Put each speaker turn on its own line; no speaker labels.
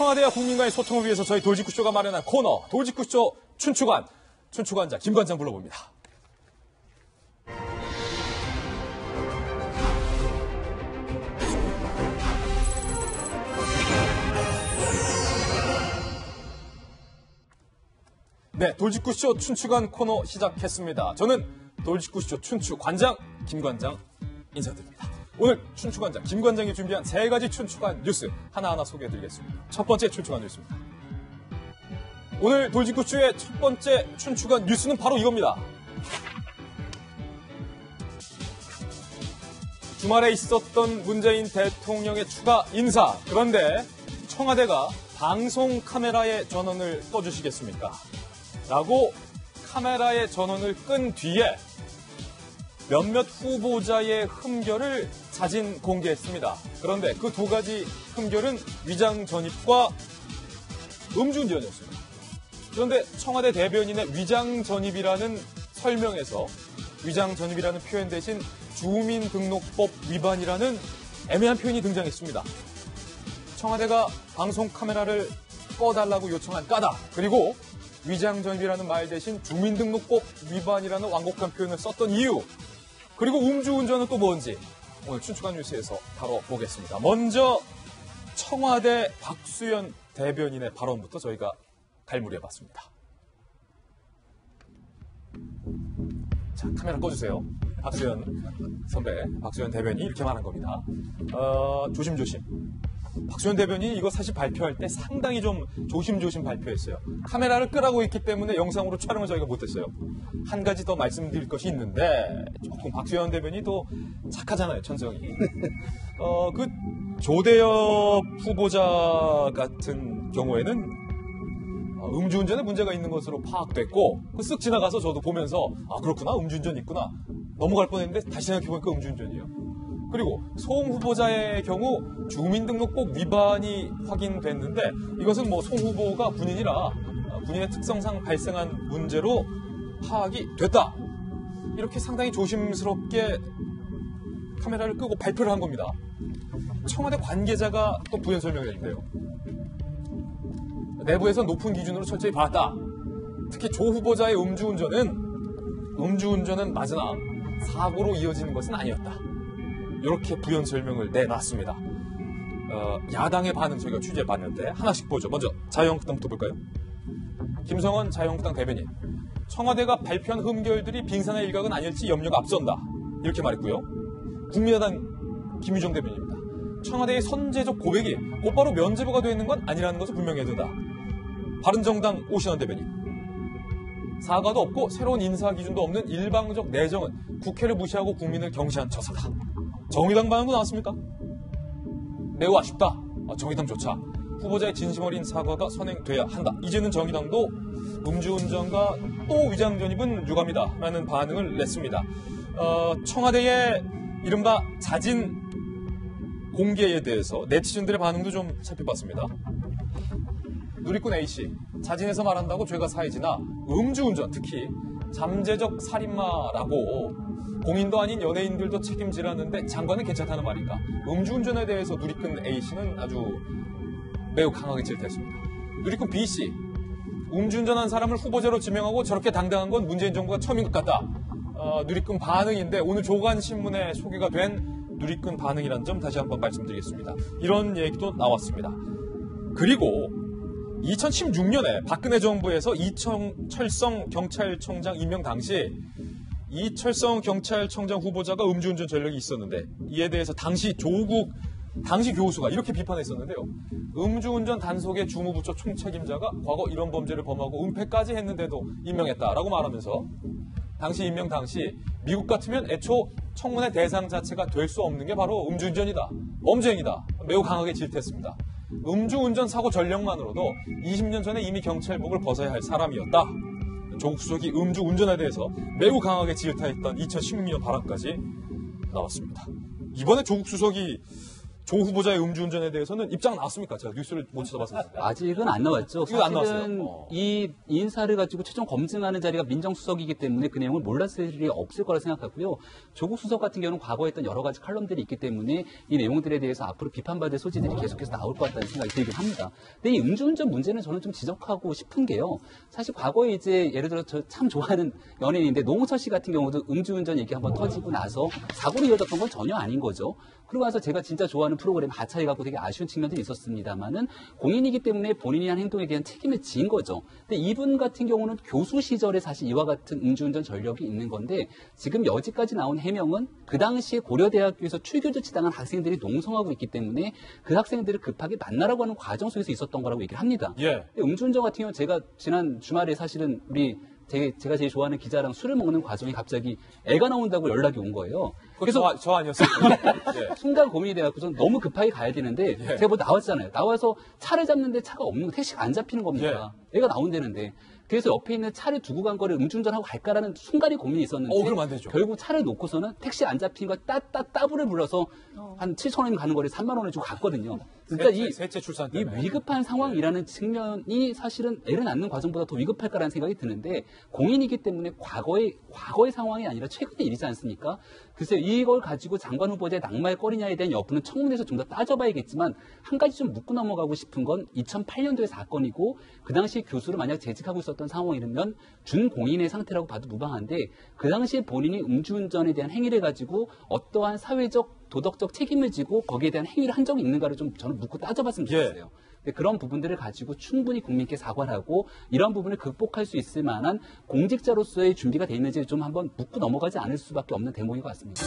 청와대와 국민과의 소통을 위해서 저희 돌직구쇼가 마련한 코너 돌직구쇼 춘추관, 춘추관장 김관장 불러봅니다. 네, 돌직구쇼 춘추관 코너 시작했습니다. 저는 돌직구쇼 춘추관장 김관장 인사드립니다. 오늘 춘추관장 김관장이 준비한 3가지 춘추관 뉴스 하나하나 소개해드리겠습니다. 첫 번째 춘추관 뉴스입니다. 오늘 돌직구쇼의 첫 번째 춘추관 뉴스는 바로 이겁니다. 주말에 있었던 문재인 대통령의 추가 인사. 그런데 청와대가 방송 카메라의 전원을 꺼주시겠습니까? 라고 카메라의 전원을 끈 뒤에 몇몇 후보자의 흠결을 자진 공개했습니다. 그런데 그 2가지 흠결은 위장 전입과 음주운전이었습니다. 그런데 청와대 대변인의 위장 전입이라는 설명에서 위장 전입이라는 표현 대신 주민등록법 위반이라는 애매한 표현이 등장했습니다. 청와대가 방송 카메라를 꺼달라고 요청한 까닭, 그리고 위장 전입이라는 말 대신 주민등록법 위반이라는 완곡한 표현을 썼던 이유, 그리고 음주운전은 또 뭔지 오늘 춘추관 뉴스에서 다뤄보겠습니다. 먼저 청와대 박수현 대변인의 발언부터 저희가 갈무리해봤습니다. 자, 카메라 꺼주세요. 박수현 선배, 박수현 대변인이 이렇게 말한 겁니다. 조심조심. 박수현 대변인이 이거 사실 발표할 때 상당히 좀 조심조심 발표했어요. 카메라를 끄라고 했기 때문에 영상으로 촬영을 저희가 못했어요. 한 가지 더 말씀드릴 것이 있는데 조금 박수현 대변인이 또 착하잖아요, 천성이. 그 조대엽 후보자 같은 경우에는 음주운전에 문제가 있는 것으로 파악됐고 쓱 지나가서 저도 보면서 아 그렇구나, 음주운전 있구나 넘어갈 뻔했는데 다시 생각해보니까 음주운전이에요. 그리고 송 후보자의 경우 주민등록법 위반이 확인됐는데 이것은 뭐 송 후보가 군인이라 군인의 특성상 발생한 문제로 파악이 됐다. 이렇게 상당히 조심스럽게 카메라를 끄고 발표를 한 겁니다. 청와대 관계자가 또 부연 설명을 했는데요. 내부에서 높은 기준으로 철저히 봤다. 특히 조 후보자의 음주운전은 맞으나 사고로 이어지는 것은 아니었다. 이렇게 부연 설명을 내놨습니다. 야당의 반응 저희가 취재해봤는데 하나씩 보죠. 먼저 자유한국당부터 볼까요? 김성원 자유한국당 대변인. 청와대가 발표한 흠결들이 빙산의 일각은 아닐지 염려가 앞선다. 이렇게 말했고요. 국민의당 김유정 대변인입니다. 청와대의 선제적 고백이 곧바로 면제부가 되는 건 아니라는 것을 분명히 해야 된다. 바른정당 오신환 대변인. 사과도 없고 새로운 인사 기준도 없는 일방적 내정은 국회를 무시하고 국민을 경시한 처사다. 정의당 반응도 나왔습니까? 매우 아쉽다. 정의당조차 후보자의 진심 어린 사과가 선행돼야 한다. 이제는 정의당도 음주운전과 또 위장전입은 유감이다 라는 반응을 냈습니다. 청와대의 이른바 자진 공개에 대해서 네티즌들의 반응도 좀 살펴봤습니다. 누리꾼 A씨, 자진해서 말한다고 죄가 사해지나 음주운전, 특히 잠재적 살인마라고 공인도 아닌 연예인들도 책임지라는데 장관은 괜찮다는 말인가? 음주운전에 대해서 누리꾼 A씨는 아주 매우 강하게 질타했습니다. 누리꾼 B씨, 음주운전한 사람을 후보자로 지명하고 저렇게 당당한 건 문재인 정부가 처음인 것 같다. 누리꾼 반응인데 오늘 조간신문에 소개가 된 누리꾼 반응이라는 점 다시 한번 말씀드리겠습니다. 이런 얘기도 나왔습니다. 그리고 2016년에 박근혜 정부에서 이철성 경찰청장 임명 당시 이철성 경찰청장 후보자가 음주운전 전력이 있었는데 이에 대해서 당시 조국 당시 교수가 이렇게 비판했었는데요. 음주운전 단속의 주무부처 총책임자가 과거 이런 범죄를 범하고 은폐까지 했는데도 임명했다라고 말하면서 당시 임명 당시 미국 같으면 애초 청문회 대상 자체가 될 수 없는 게 바로 음주운전이다. 범죄행위다. 매우 강하게 질타했습니다. 음주운전 사고 전력만으로도 20년 전에 이미 경찰복을 벗어야 할 사람이었다. 조국 수석이 음주운전에 대해서 매우 강하게 질타했던 2016년 발언까지 나왔습니다. 이번에 조국 수석이 조 후보자의 음주운전에 대해서는 입장 나왔습니까? 제가 뉴스를 못 찾아봤었는데.
아직은 안 나왔죠.
이거 안
사실은
나왔어요.
이 인사를 가지고 최종 검증하는 자리가 민정수석이기 때문에 그 내용을 몰랐을 일이 없을 거라 생각하고요. 조국 수석 같은 경우는 과거에 했던 여러 가지 칼럼들이 있기 때문에 이 내용들에 대해서 앞으로 비판받을 소지들이 계속해서 나올 것 같다는 생각이 들긴 합니다. 근데 이 음주운전 문제는 저는 좀 지적하고 싶은 게요. 사실 과거에 이제 예를 들어 저 참 좋아하는 연예인인데 노홍철 씨 같은 경우도 음주운전 얘기 한번 터지고 나서 사고로 이어졌던 건 전혀 아닌 거죠. 그러고 나서 제가 진짜 좋아하는 프로그램 하차해 갖고 되게 아쉬운 측면들이 있었습니다만은 공인이기 때문에 본인이 한 행동에 대한 책임을 지은 거죠. 근데 이분 같은 경우는 교수 시절에 사실 이와 같은 음주운전 전력이 있는 건데 지금 여지까지 나온 해명은 그 당시에 고려대학교에서 출교조치당한 학생들이 농성하고 있기 때문에 그 학생들을 급하게 만나라고 하는 과정 속에서 있었던 거라고 얘기를 합니다.
예.
근데 음주운전 같은 경우는 제가 지난 주말에 사실은 우리 제가 제일 좋아하는 기자랑 술을 먹는 과정에 갑자기 애가 나온다고 연락이 온 거예요.
그래서 저 아니었어요. 예.
순간 고민이 돼갖고 전 너무 급하게 가야 되는데 제가 뭐 나왔잖아요. 나와서 차를 잡는데 차가 없는 거 택시가 안 잡히는 겁니다. 애가 나온다는데. 그래서 옆에 있는 차를 두고 간 거를 음주운전하고 갈까라는 순간의 고민이 있었는데
그럼 안 되죠.
결국 차를 놓고서는 택시 안 잡힌 거 따블을 불러서 한 7,000원 가는 거를 3만 원을 주고 갔거든요. 그러니까
셋째 출산
이
때문에.
위급한 상황이라는 측면이 사실은 애를 낳는 과정보다 더 위급할까라는 생각이 드는데 공인이기 때문에 과거의 상황이 아니라 최근의 일이지 않습니까? 글쎄요, 이걸 가지고 장관 후보자의 낙마의 거리냐에 대한 여부는 청문회에서 좀 더 따져봐야겠지만 한 가지 좀 묻고 넘어가고 싶은 건 2008년도의 사건이고 그 당시 교수를 만약 재직하고 있었던 상황이라면 준공인의 상태라고 봐도 무방한데 그 당시에 본인이 음주운전에 대한 행위를 가지고 어떠한 사회적 도덕적 책임을 지고 거기에 대한 행위를 한 적이 있는가를 좀 저는 묻고 따져봤으면 좋겠어요. 근데 그런 부분들을 가지고 충분히 국민께 사과를 하고 이런 부분을 극복할 수 있을 만한 공직자로서의 준비가 돼 있는지 좀 한번 묻고 넘어가지 않을 수밖에 없는 대목인 것 같습니다.